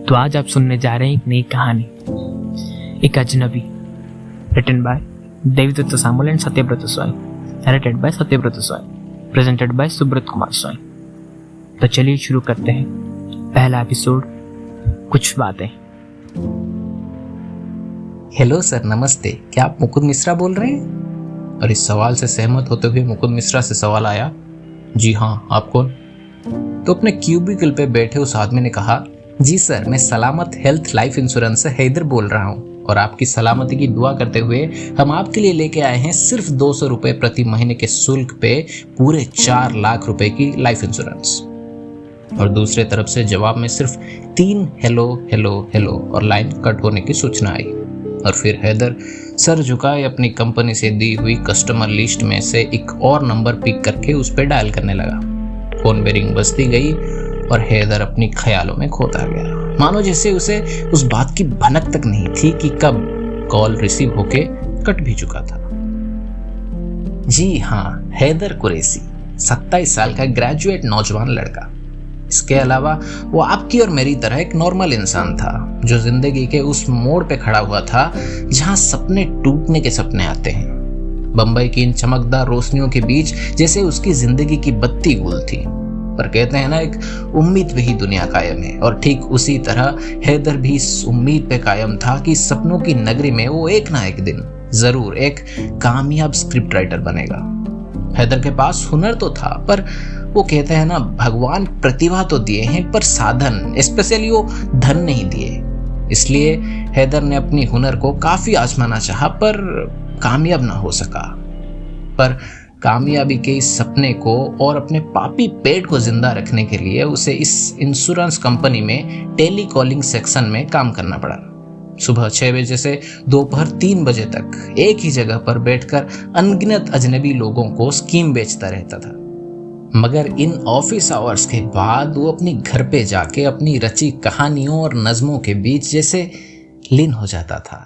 तो आज आप सुनने जा रहे हैं एक नई कहानी, एक अजनबी, written by Devdutt Samul and Satyavrat Swain, narrated by Satyavrat Swain, presented by Subrat Kumar Swain. तो चलिए शुरू करते हैं पहला एपिसोड, कुछ बातें। हेलो सर, नमस्ते। क्या आप मुकुंद मिश्रा बोल रहे हैं? और इस सवाल से सहमत होते हुए मुकुंद मिश्रा से सवाल आया, जी हाँ, आप कौन? तो अपने क्यूबिकल पे बैठे उस आदमी ने कहा, जी सर, मैं सलामत हेल्थ लाइफ इंश्योरेंस से हैदर बोल रहा हूँ और आपकी सलामती की दुआ करते हुए हम आपके लिए लेके आए हैं सिर्फ 200 रुपए प्रति महीने के शुल्क पे पूरे 4 लाख रुपए की लाइफ इंश्योरेंस। और दूसरे तरफ से जवाब में सिर्फ 3 हेलो हेलो हेलो और लाइन कट होने की सूचना आई। और फिर हैदर सर झुकाए अपनी कंपनी से दी हुई कस्टमर लिस्ट में से एक और नंबर पिक करके उस पर डायल करने लगा। फोन में रिंग बजती गई और हैदर अपनी ख्यालों में खोता गया, मानो जैसे उसे उस बात की भनक तक नहीं थी कि कब कॉल रिसीव होके कट भी चुका था। जी हाँ, हैदर कुरैशी, 27 साल का ग्रेजुएट नौजवान लड़का। इसके अलावा वो आपकी और मेरी तरह एक नॉर्मल इंसान था जो जिंदगी के उस मोड़ पे खड़ा हुआ था जहां सपने टूटने के सपने आते हैं। बंबई की इन चमकदार रोशनियों के बीच जैसे उसकी जिंदगी की बत्ती गुल थी, पर कहते हैं ना, एक उम्मीद पे ही दुनिया कायम है। और ठीक उसी तरह हैदर भी इस उम्मीद पे कायम था कि सपनों की नगरी में वो एक ना एक दिन जरूर एक कामयाब स्क्रिप्ट राइटर बनेगा। हैदर के पास हुनर तो था, पर वो कहते हैं ना, भगवान प्रतिभा तो दिए हैं पर साधन, स्पेशली वो धन नहीं दिए। इसलिए हैदर ने अपनी हुनर को काफी आजमाना चाहा पर कामयाब ना हो सका। पर कामयाबी के इस सपने को और अपने पापी पेट को जिंदा रखने के लिए उसे इस इंश्योरेंस कंपनी में टेली कॉलिंग सेक्शन में काम करना पड़ा। सुबह 6 बजे से दोपहर 3 बजे तक एक ही जगह पर बैठकर अनगिनत अजनबी लोगों को स्कीम बेचता रहता था। मगर इन ऑफिस आवर्स के बाद वो अपनी घर पे जाके अपनी रची कहानियों और नज़मों के बीच जैसे लीन हो जाता था।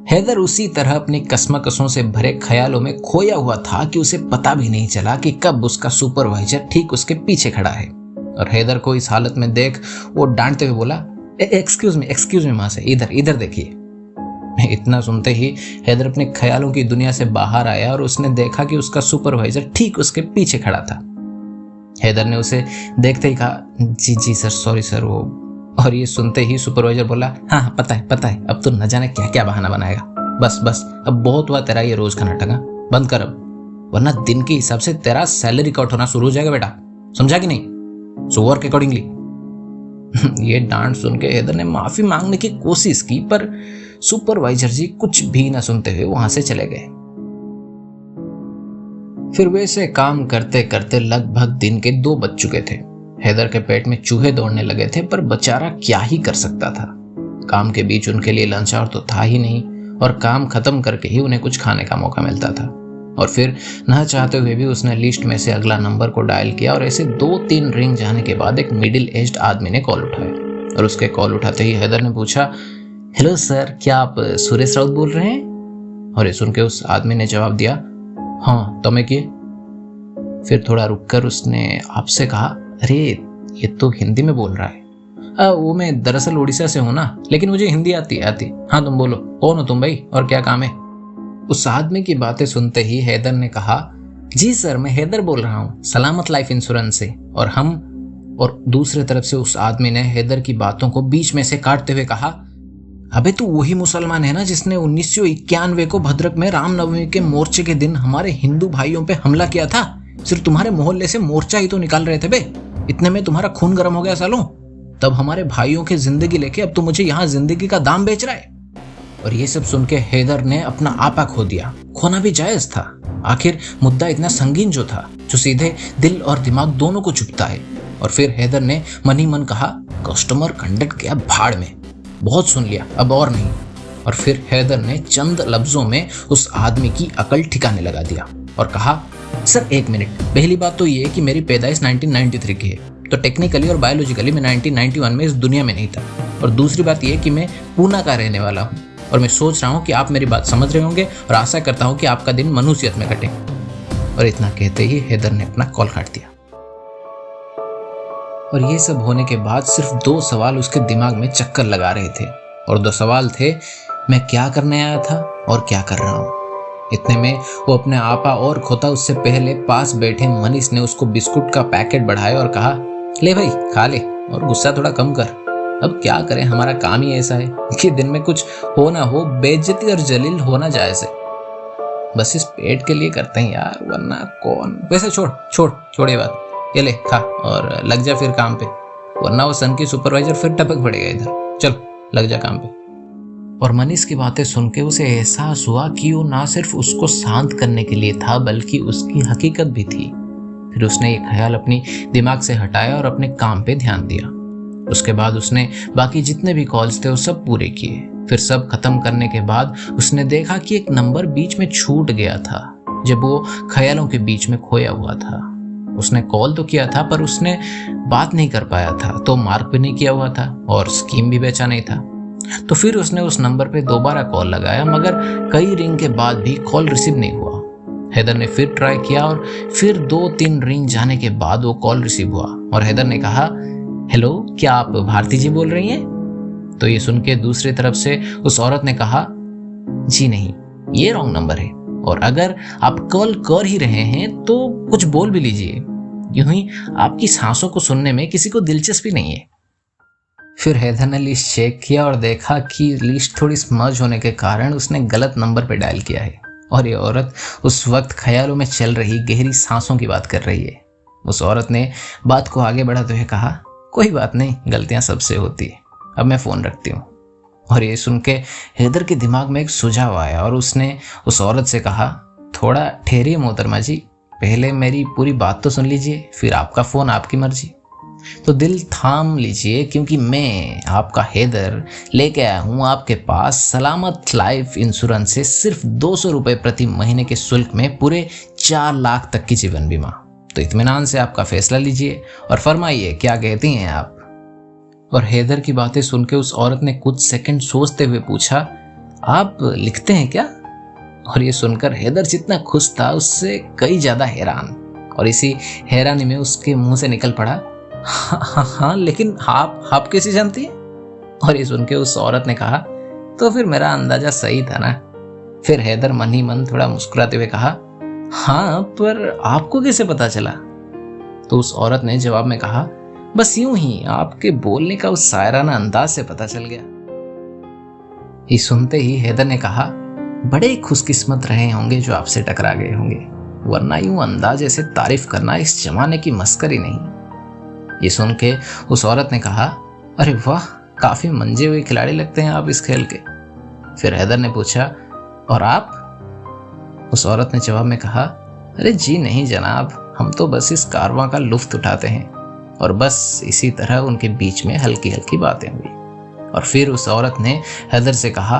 हैदर उसी तरह अपनी कसमकसों से भरे ख्यालों में खोया हुआ था कि उसे पता भी नहीं चला कि कब उसका सुपरवाइजर ठीक उसके पीछे खड़ा है। और हैदर को इस हालत में देख वो डांटते हुए बोला, एक्सक्यूज मी मां से, इधर देखिए। इतना सुनते ही हैदर अपने ख्यालों की दुनिया से बाहर आया और उसने देखा कि उसका सुपरवाइजर ठीक उसके पीछे खड़ा था। हैदर ने उसे देखते ही कहा, जी सर, सॉरी सर वो। और ये सुनते ही सुपरवाइजर बोला, हाँ पता है, अब तो न जाने क्या क्या बहाना बनाएगा। बस अब बहुत हुआ तेरा ये रोज का नाटक, बंद कर अब, वरना दिन के हिसाब से तेरा सैलरी कट होना शुरू हो जाएगा बेटा, समझा कि नहीं? So work accordingly. ये डांट सुन के हैदर ने माफी मांगने की कोशिश की, पर सुपरवाइजर जी कुछ भी न सुनते हुए वहां से चले गए। फिर वैसे काम करते करते लगभग दिन के 2 बज चुके थे। हैदर के पेट में चूहे दौड़ने लगे थे, पर बेचारा क्या ही कर सकता था। काम के बीच उनके लिए लंच आवर तो था ही नहीं और काम खत्म करके ही उन्हें कुछ खाने का मौका मिलता था। और फिर न चाहते हुए भी उसने लिस्ट में से अगला नंबर को डायल किया और ऐसे 2-3 रिंग जाने के बाद एक मिडिल एज्ड आदमी ने कॉल उठाया। और उसके कॉल उठाते ही हैदर ने पूछा, हेलो सर, क्या आप सुरेश राउत बोल रहे हैं? और ये सुन के उस आदमी ने जवाब दिया, हाँ, तो मैं किए। फिर थोड़ा रुककर उसने आपसे कहा, अरे ये तो हिंदी में बोल रहा है। वो मैं दरअसल उड़ीसा से हूं ना, लेकिन मुझे हिंदी आती। हाँ तुम बोलो, कौन हो तुम भाई और क्या काम है? उस आदमी की बातें सुनते ही हैदर ने कहा, जी सर, मैं हैदर बोल रहा हूँ सलामत लाइफ इंश्योरेंस से। और दूसरे तरफ से उस आदमी ने हैदर की बातों को बीच में से काटते हुए कहा, अबे तू वही मुसलमान है ना जिसने 1991 को भद्रक में रामनवमी के मोर्चे के दिन हमारे हिंदू भाइयों पे हमला किया था? सिर्फ तुम्हारे मोहल्ले से मोर्चा ही तो निकाल रहे थे बे, इतने में तुम्हारा खून गर्म हो गया सालों। तब हमारे भाइयों की जिंदगी लेके अब तो मुझे यहाँ जिंदगी का दाम बेच रहा है। और ये सब सुन के हैदर ने अपना आपा खो दिया। खोना भी जायज था, आखिर मुद्दा इतना संगीन जो था, जो सीधे दिल और दिमाग दोनों को चुभता है। और फिर हैदर ने मन ही मन कहा, कस्टमर कंडक्ट गया भाड़ में, बहुत सुन लिया, अब और नहीं। और फिर हैदर ने चंद लफ्जों में उस आदमी की अकल ठिकाने लगा दिया और कहा, सर 1 मिनट, पहली बात तो ये कि मेरी पैदाइश 1993 की है, तो टेक्निकली और बायोलॉजिकली मैं 1991 में इस दुनिया में नहीं था। और दूसरी बात ये कि मैं पूना का रहने वाला हूँ और मैं सोच रहा हूँ कि आप मेरी बात समझ रहे होंगे और आशा करता हूँ कि आपका दिन मनुष्यत में कटे। और इतना कहते ही हैदर ने अपना कॉल काट दिया। और ये सब होने के बाद सिर्फ 2 सवाल उसके दिमाग में चक्कर लगा रहे थे, और 2 सवाल थे, मैं क्या करने आया था और क्या कर रहा हूँ। इतने में वो अपने आपा और खोता उससे पहले पास बैठे मनीष ने उसको बिस्कुट का पैकेट बढ़ाया और कहा, ले भाई खा ले और गुस्सा थोड़ा कम कर। अब क्या करें, हमारा काम ही ऐसा है कि दिन में कुछ हो ना हो बेइज्जती और जलील होना जायज है। बस इस पेट के लिए करते हैं यार, वरना कौन। वैसे छोड़ ये बात, ये ले खा और लग जा फिर काम पे, वरना वो सन की सुपरवाइजर फिर टपक पड़ेगा इधर। चल लग जा काम पे। और मनीष की बातें सुन के उसे एहसास हुआ कि वो ना सिर्फ उसको शांत करने के लिए था बल्कि उसकी हकीकत भी थी। फिर उसने ये ख्याल अपनी दिमाग से हटाया और अपने काम पे ध्यान दिया। उसके बाद उसने बाकी जितने भी कॉल्स थे वो सब पूरे किए। फिर सब खत्म करने के बाद उसने देखा कि एक नंबर बीच में छूट गया था जब वो ख्यालों के बीच में खोया हुआ था। उसने कॉल तो किया था पर उसने बात नहीं कर पाया था, तो मार्क भी नहीं किया हुआ था और स्कीम भी बेचा नहीं था। तो फिर उसने उस नंबर पे दोबारा कॉल लगाया, मगर कई रिंग के बाद भी कॉल रिसीव नहीं हुआ। हैदर ने फिर ट्राई किया और फिर 2-3 रिंग जाने के बाद वो कॉल रिसीव हुआ और हैदर ने कहा, हेलो, क्या आप भारती जी बोल रही हैं? तो ये सुन के दूसरी तरफ से उस औरत ने कहा, जी नहीं, ये रॉन्ग नंबर है, और अगर आप कॉल कर ही रहे हैं तो कुछ बोल भी लीजिए, यूं ही आपकी सांसों को सुनने में किसी को दिलचस्पी नहीं है। फिर हैदर ने लिस्ट चेक किया और देखा कि लिस्ट थोड़ी स्मर्ज होने के कारण उसने गलत नंबर पे डायल किया है, और ये औरत उस वक्त ख्यालों में चल रही गहरी सांसों की बात कर रही है। उस औरत ने बात को आगे बढ़ाते हुए कहा, कोई बात नहीं, गलतियां सबसे होती है, अब मैं फ़ोन रखती हूँ। और ये सुन के हैदर के दिमाग में एक सुझाव आया और उसने उस औरत से कहा, थोड़ा ठहरिए मोहतरमा जी, पहले मेरी पूरी बात तो सुन लीजिए, फिर आपका फ़ोन आपकी मर्जी। तो दिल थाम लीजिए, क्योंकि मैं आपका हैदर लेके आया हूँ आपके पास सलामत लाइफ इंश्योरेंस से सिर्फ 200 रुपये प्रति महीने के शुल्क में पूरे 4 लाख तक की जीवन बीमा। तो इत्मीनान से आपका फैसला लीजिए और फरमाइए क्या कहती हैं आप। और हैदर की बातें सुन के उस औरत ने कुछ सेकंड सोचते हुए पूछा, आप लिखते हैं क्या? और ये सुनकर हैदर जितना खुश था उससे कई ज्यादा हैरान, और इसी हैरानी में उसके मुंह से निकल पड़ा, हाँ, लेकिन आप कैसे जानती हैं? और ये सुन के उस औरत ने कहा, तो फिर मेरा अंदाजा सही था ना। फिर हैदर मन ही मन थोड़ा मुस्कुराते हुए कहा, हाँ, पर आपको कैसे पता चला? तो उस औरत ने जवाब में कहा, बस यूं ही आपके बोलने का उस शायराना अंदाज से पता चल गया। ये सुनते ही हैदर ने कहा, बड़े खुशकिस्मत रहे होंगे जो आपसे टकरा गए होंगे, वरना यूं अंदाजे से तारीफ करना इस जमाने की मस्करी नहीं। ये सुन के उस औरत ने कहा, अरे वाह, काफी मंजे हुए खिलाड़ी लगते हैं आप इस खेल के। फिर हैदर ने पूछा, और आप? उस औरत ने जवाब में कहा, अरे जी नहीं जनाब, हम तो बस इस कारवां का लुत्फ उठाते हैं। और बस इसी तरह उनके बीच में हल्की हल्की बातें हुई। और फिर उस औरत ने हैदर से कहा,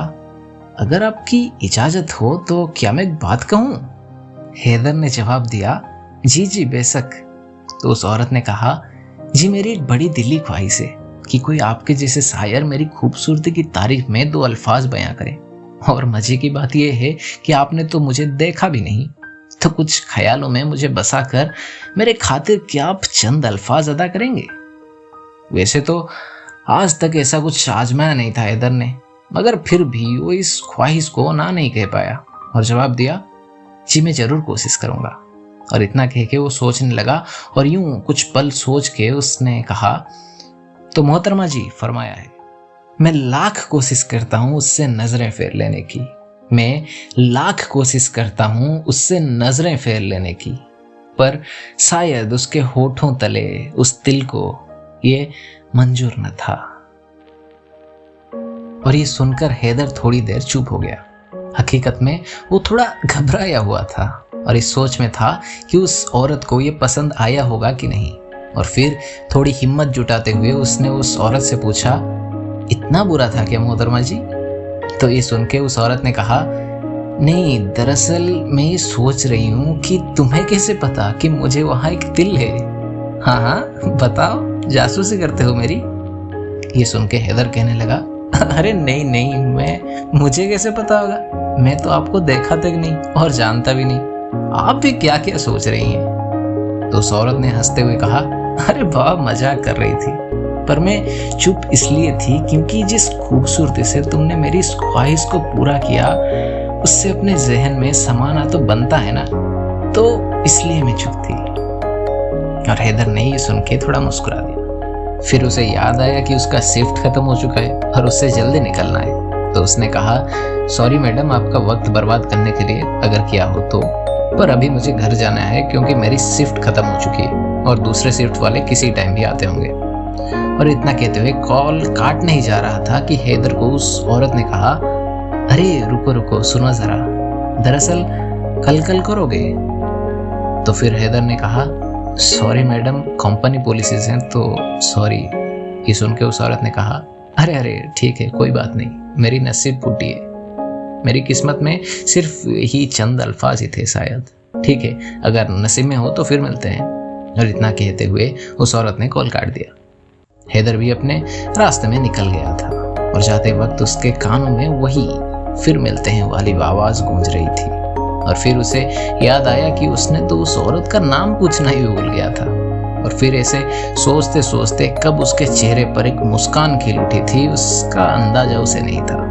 अगर आपकी इजाजत हो तो क्या मैं एक बात कहूं? हैदर ने जवाब दिया, जी बेशक। तो उस औरत ने कहा, जी मेरी एक बड़ी दिली ख्वाहिश है कि कोई आपके जैसे शायर मेरी खूबसूरती की तारीफ में 2 अल्फाज बयां करे। और मजे की बात यह है कि आपने तो मुझे देखा भी नहीं, तो कुछ ख्यालों में मुझे बसाकर मेरे खातिर क्या आप चंद अल्फाज अदा करेंगे? वैसे तो आज तक ऐसा कुछ आजमाया नहीं था हैदर ने, मगर फिर भी वो इस ख्वाहिश को ना नहीं कह पाया और जवाब दिया, जी मैं जरूर कोशिश करूंगा। और इतना कह के वो सोचने लगा, और यूं कुछ पल सोच के उसने कहा, तो मोहतरमा जी फरमाया है, मैं लाख कोशिश करता हूं उससे नजरें फेर लेने की, मैं लाख कोशिश करता हूं उससे नजरें फेर लेने की, पर शायद उसके होठों तले उस दिल को ये मंजूर न था। और ये सुनकर हैदर थोड़ी देर चुप हो गया। हकीकत में वो थोड़ा घबराया हुआ था और इस सोच में था कि उस औरत को ये पसंद आया होगा कि नहीं। और फिर थोड़ी हिम्मत जुटाते हुए उसने उस औरत से पूछा, इतना बुरा था क्या मोहतरमा जी? तो ये सुन के उस औरत ने कहा, नहीं, दरअसल मैं ये सोच रही हूँ कि तुम्हें कैसे पता कि मुझे वहाँ एक दिल है? हाँ बताओ, जासूसी करते हो मेरी? ये सुन के हैदर कहने लगा, अरे नहीं, मुझे कैसे पता होगा? मैं तो आपको देखा तक नहीं और जानता भी नहीं, आप भी क्या क्या सोच रही हैं? तो उस औरत ने हंसते हुए कहा, अरे वाह, मजाक कर रही थी, पर मैं चुप इसलिए थी क्योंकि जिस खूबसूरती से तुमने मेरी इस ख्वाहिश को पूरा किया उससे अपने जहन में समाना तो बनता है ना, तो इसलिए मैं चुप थी। और हैदर ने ये सुन के थोड़ा मुस्कुरा दिया। फिर उसे याद आया कि उसका शिफ्ट खत्म हो चुका है और उससे जल्दी निकलना है, तो उसने कहा, सॉरी मैडम, आपका वक्त बर्बाद करने के लिए अगर किया हो तो, पर अभी मुझे घर जाना है क्योंकि मेरी शिफ्ट खत्म हो चुकी है और दूसरे शिफ्ट वाले किसी टाइम भी आते होंगे। और इतना कहते हुए कॉल काट नहीं जा रहा था कि हैदर को उस औरत ने कहा, अरे रुको रुको, सुनो जरा, दरअसल कल करोगे? तो फिर हैदर ने कहा, सॉरी मैडम, कंपनी पॉलिसीज हैं तो सॉरी। ये सुन के उस औरत ने कहा, अरे अरे ठीक है, कोई बात नहीं, मेरी नसीब फूटी है, मेरी किस्मत में सिर्फ ही चंद अल्फाज ही थे शायद। ठीक है, अगर नसीब में हो तो फिर मिलते हैं। और इतना कहते हुए उस औरत ने कॉल काट दिया। हैदर भी अपने रास्ते में निकल गया था और जाते वक्त उसके कानों में वही फिर मिलते हैं वाली आवाज गूंज रही थी। और फिर उसे याद आया कि उसने तो उस औरत का नाम पूछना ही भूल गया था। और फिर ऐसे सोचते सोचते कब उसके चेहरे पर एक मुस्कान खिल उठी थी, उसका अंदाजा उसे नहीं था।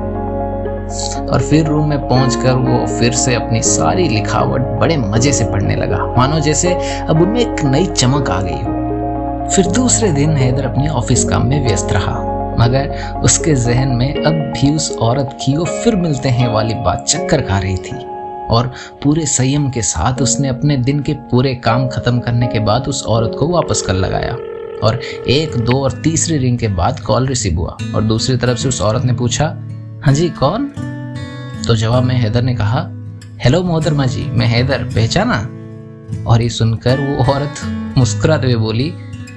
और फिर रूम में पहुंचकर वो फिर से अपनी सारी लिखावट बड़े मजे से पढ़ने लगा, मानो जैसे अब उनमें एक नई चमक आ गई हो। फिर दूसरे दिन हैदर अपने ऑफिस काम में व्यस्त रहा, मगर उसके जहन में अब भी उस औरत की वो फिर मिलते हैं वाली बात चक्कर खा रही थी। और पूरे संयम के साथ उसने अपने दिन के पूरे काम खत्म करने के बाद उस औरत को वापस कॉल लगाया। और 1, 2 और तीसरी रिंग के बाद कॉल रिसीव हुआ और दूसरी तरफ से उस औरत ने पूछा, हाँ जी कौन? तो जवाब में हैदर ने कहा, हेलो मोहतरमा जी, मैं हैदर, पहचाना? और ये सुनकर वो औरत मुस्कुराते हुए बोली,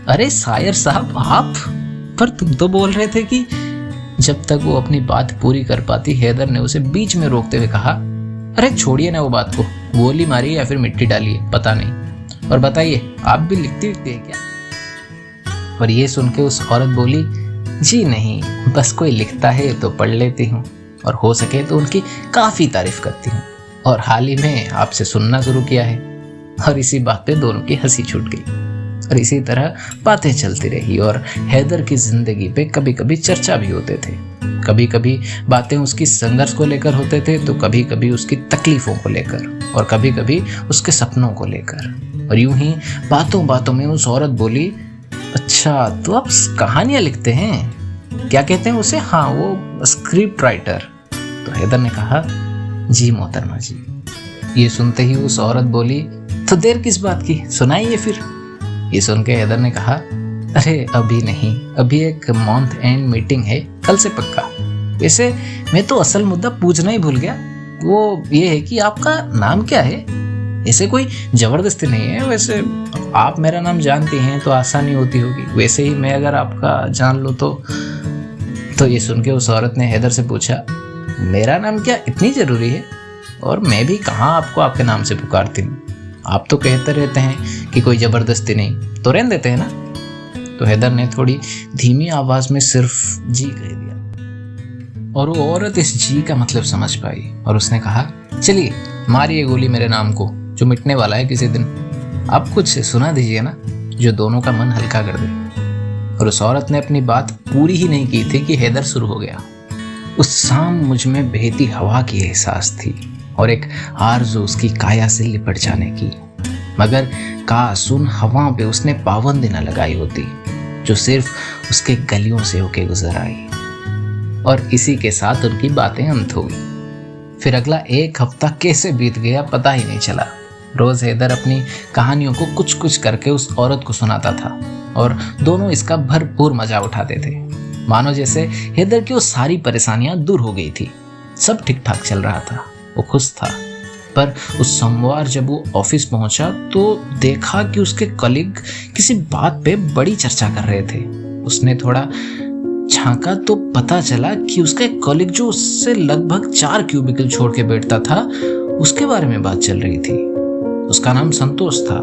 अरे शायर साहब आप, पर तुम तो बोल रहे थे कि। जब तक वो अपनी बात पूरी कर पाती, हैदर ने उसे बीच में रोकते हुए कहा, अरे छोड़िए ना वो बात को, गोली मारी या फिर मिट्टी डाली है, पता नहीं। और बताइए, आप भी लिखती है क्या? और ये सुन के उस औरत बोली, जी नहीं, बस कोई लिखता है तो पढ़ लेती हूँ और हो सके तो उनकी काफ़ी तारीफ करती हूँ, और हाल ही में आपसे सुनना शुरू किया है। और इसी बात पे दोनों की हंसी छूट गई और इसी तरह बातें चलती रही। और हैदर की जिंदगी पे कभी कभी चर्चा भी होते थे, कभी कभी बातें उसकी संघर्ष को लेकर होते थे, तो कभी कभी उसकी तकलीफों को लेकर, और कभी कभी उसके सपनों को लेकर। और यूं ही बातों बातों में उस औरत बोली, अच्छा तो आप कहानियां लिखते हैं, क्या कहते हैं उसे? हाँ, वो स्क्रिप्ट राइटर। तो हैदर ने कहा, जी मोहतरमा जी। ये सुनते ही उस औरत बोली, तो देर किस बात की, सुनाइए फिर। ये सुन के हैदर ने कहा, अरे अभी नहीं, अभी एक मंथ एंड मीटिंग है, कल से पक्का। वैसे मैं तो असल मुद्दा पूछना ही भूल गया, वो ये है कि आपका नाम क्या है? ऐसे कोई जबरदस्ती नहीं है, वैसे आप मेरा नाम जानती हैं तो आसानी होती होगी, वैसे ही मैं अगर आपका जान लूँ तो ये सुन के उस औरत ने हैदर से पूछा, मेरा नाम क्या इतनी ज़रूरी है? और मैं भी कहाँ आपको आपके नाम से पुकारती हूँ, आप तो कहते रहते हैं कि कोई ज़बरदस्ती नहीं, तो रहने देते हैं ना। तो हैदर ने थोड़ी धीमी आवाज़ में सिर्फ जी कह दिया और वो औरत इस जी का मतलब समझ पाई और उसने कहा, चलिए मारिए गोली मेरे नाम को, जो मिटने वाला है किसी दिन। आप कुछ सुना दीजिए ना, जो दोनों का मन हल्का कर दे। और उस औरत ने अपनी बात पूरी ही नहीं की थी कि हैदर शुरू हो गया। उस शाम मुझ में बहती हवा की एहसास थी और एक आरज़ू उसकी काया से लिपट जाने की, मगर काश उन हवाओं पे उसने पाबंदी न लगाई होती जो सिर्फ उसके गलियों से होके गुजर आई। और इसी के साथ उनकी बातें अंत हो गई। फिर अगला 1 हफ्ता कैसे बीत गया पता ही नहीं चला। रोज हैदर अपनी कहानियों को कुछ कुछ करके उस औरत को सुनाता था और दोनों इसका भरपूर मजा उठाते थे, मानो जैसे हैदर की वो सारी परेशानियां दूर हो गई थी। सब ठीक ठाक चल रहा था, वो खुश था। पर उस सोमवार जब वो ऑफिस पहुंचा तो देखा कि उसके कलीग किसी बात पे बड़ी चर्चा कर रहे थे। उसने थोड़ा झांका तो पता चला कि उसका एक कलीग जो उससे लगभग 4 क्यूबिकल छोड़ के बैठता था, उसके बारे में बात चल रही थी। उसका नाम संतोष था।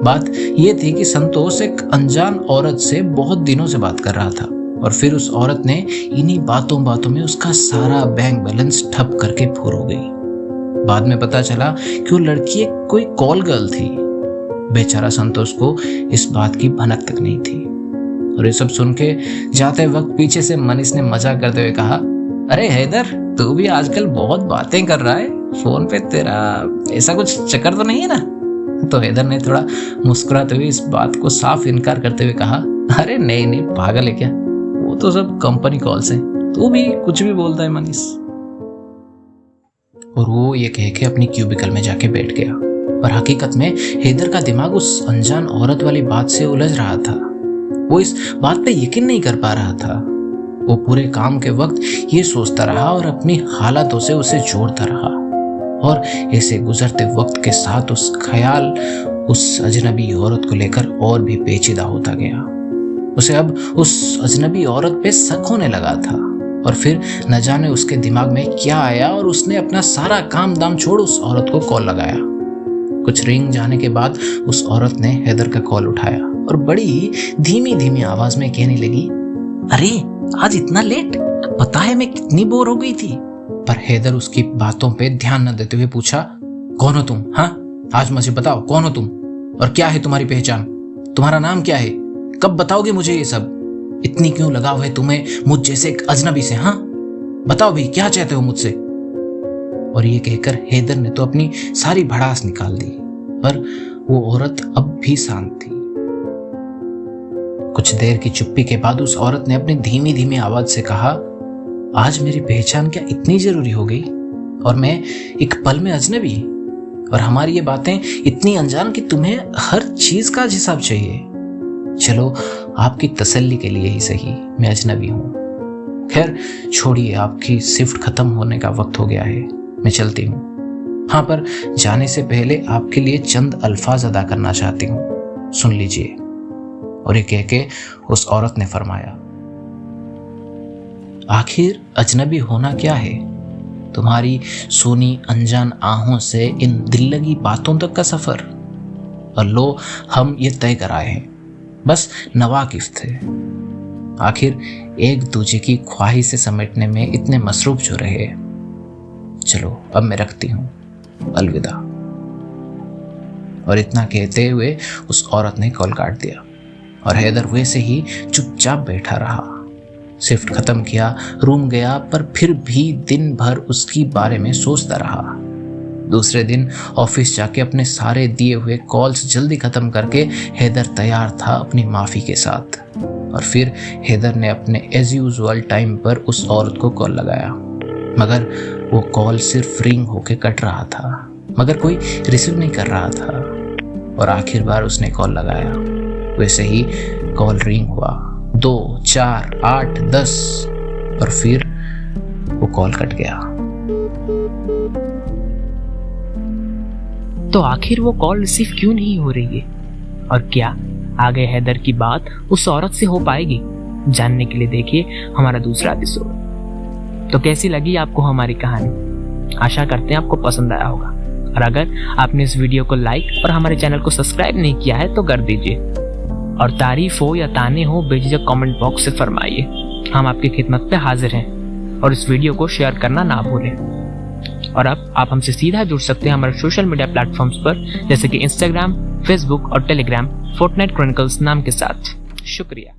बात यह थी कि संतोष एक अनजान औरत से बहुत दिनों से बात कर रहा था और फिर उस औरत ने इन्हीं बातों में उसका सारा बैंक बैलेंस ठप करके फूर हो गई। बाद में पता चला कि वो लड़की एक कोई कॉल गर्ल थी। बेचारा संतोष को इस बात की भनक तक नहीं थी। और ये सब सुन के जाते वक्त पीछे से मनीष ने मजाक करते हुए कहा, अरे हैदर, तू भी आजकल बहुत बातें कर रहा है, फोन पे तेरा ऐसा कुछ चक्कर तो नहीं है ना? तो हैदर ने थोड़ा मुस्कुराते हुए इस बात को साफ इनकार करते हुए कहा, अरे नहीं नहीं, पागल है क्या, वो तो सब कंपनी कॉल्स हैं, तू भी कुछ भी बोलता है मनीष। और वो ये कह के अपनी क्यूबिकल में जाके बैठ गया। और हकीकत में हैदर का दिमाग उस अनजान औरत वाली बात से उलझ रहा था। वो इस बात पे यकीन नहीं कर पा रहा था। वो पूरे काम के वक्त ये सोचता रहा और अपनी हालातों से उसे जोड़ता रहा। और ऐसे गुजरते वक्त के साथ उस ख्याल उस अजनबी औरत को लेकर और भी पेचीदा होता गया। उसे अब उस अजनबी औरत पे शक होने लगा था। और फिर न जाने उसके दिमाग में क्या आया और उसने अपना सारा काम दाम छोड़ उस औरत को कॉल लगाया। कुछ रिंग जाने के बाद उस औरत ने हैदर का कॉल उठाया और बड़ी धीमी धीमी आवाज में कहने लगी, अरे आज इतना लेट, पता है मैं कितनी बोर हो गई थी। पर हैदर उसकी बातों पे ध्यान न देते हुए पूछा, कौन हो तुम? हाँ, आज मुझे बताओ, कौन हो तुम और क्या है तुम्हारी पहचान? तुम्हारा नाम क्या है? कब बताओगे मुझे ये सब? इतनी क्यों लगाव है तुम्हें मुझ जैसे एक अजनबी से? हाँ बताओ भाई, क्या चाहते हो मुझसे? और ये कहकर हैदर ने तो अपनी सारी भड़ास निकाल दी। पर वो औरत अब भी शांत थी। कुछ देर की चुप्पी के बाद उस औरत ने अपनी धीमी धीमी आवाज से कहा, आज मेरी पहचान क्या इतनी जरूरी हो गई? और मैं एक पल में अजनबी? और हमारी ये बातें इतनी अनजान कि तुम्हें हर चीज का हिसाब चाहिए। चलो आपकी तसल्ली के लिए ही सही, मैं अजनबी हूं। खैर छोड़िए, आपकी शिफ्ट खत्म होने का वक्त हो गया है, मैं चलती हूँ। हाँ, पर जाने से पहले आपके लिए चंद अल्फाज अदा करना चाहती हूँ, सुन लीजिए। और ये कह के उस औरत ने फरमाया, आखिर अजनबी होना क्या है? तुम्हारी सोनी अनजान आहों से इन दिल लगी बातों तक का सफर। और लो, हम ये तय कर आए हैं, बस नवाकिफ थे। आखिर एक दूजे की ख्वाहिश से समेटने में इतने मसरूफ जो रहे। चलो अब मैं रखती हूं, अलविदा। और इतना कहते हुए उस औरत ने कॉल काट दिया और हैदर वैसे ही चुपचाप बैठा रहा। शिफ्ट खत्म किया, रूम गया, पर फिर भी दिन भर उसकी बारे में सोचता रहा। दूसरे दिन ऑफिस जाके अपने सारे दिए हुए कॉल्स जल्दी खत्म करके हैदर तैयार था अपनी माफी के साथ। और फिर हैदर ने अपने एज यूजुअल टाइम पर उस औरत को कॉल लगाया, मगर वो कॉल सिर्फ रिंग होके कट रहा था, मगर कोई रिसीव नहीं कर रहा था। और आखिर बार उसने कॉल लगाया, वैसे ही कॉल रिंग हुआ, 2, 4, 8, 10 और फिर वो कॉल कट गया। तो आखिर वो कॉल रिसीव क्यों नहीं हो रही है? और क्या आगे हैदर की बात उस औरत से हो पाएगी? जानने के लिए देखिए हमारा दूसरा एपिसोड। तो कैसी लगी आपको हमारी कहानी? आशा करते हैं आपको पसंद आया होगा। और अगर आपने इस वीडियो को लाइक और हमारे चैनल को सब्सक्राइब नहीं किया है तो कर दीजिए। और तारीफ हो या ताने हो, बेझिझक कमेंट बॉक्स से फरमाइए, हम आपकी खिदमत पे हाजिर हैं। और इस वीडियो को शेयर करना ना भूलें। और अब आप हमसे सीधा जुड़ सकते हैं हमारे सोशल मीडिया प्लेटफॉर्म्स पर, जैसे कि इंस्टाग्राम, फेसबुक और टेलीग्राम, फोर्टनाइट क्रॉनिकल्स नाम के साथ। शुक्रिया।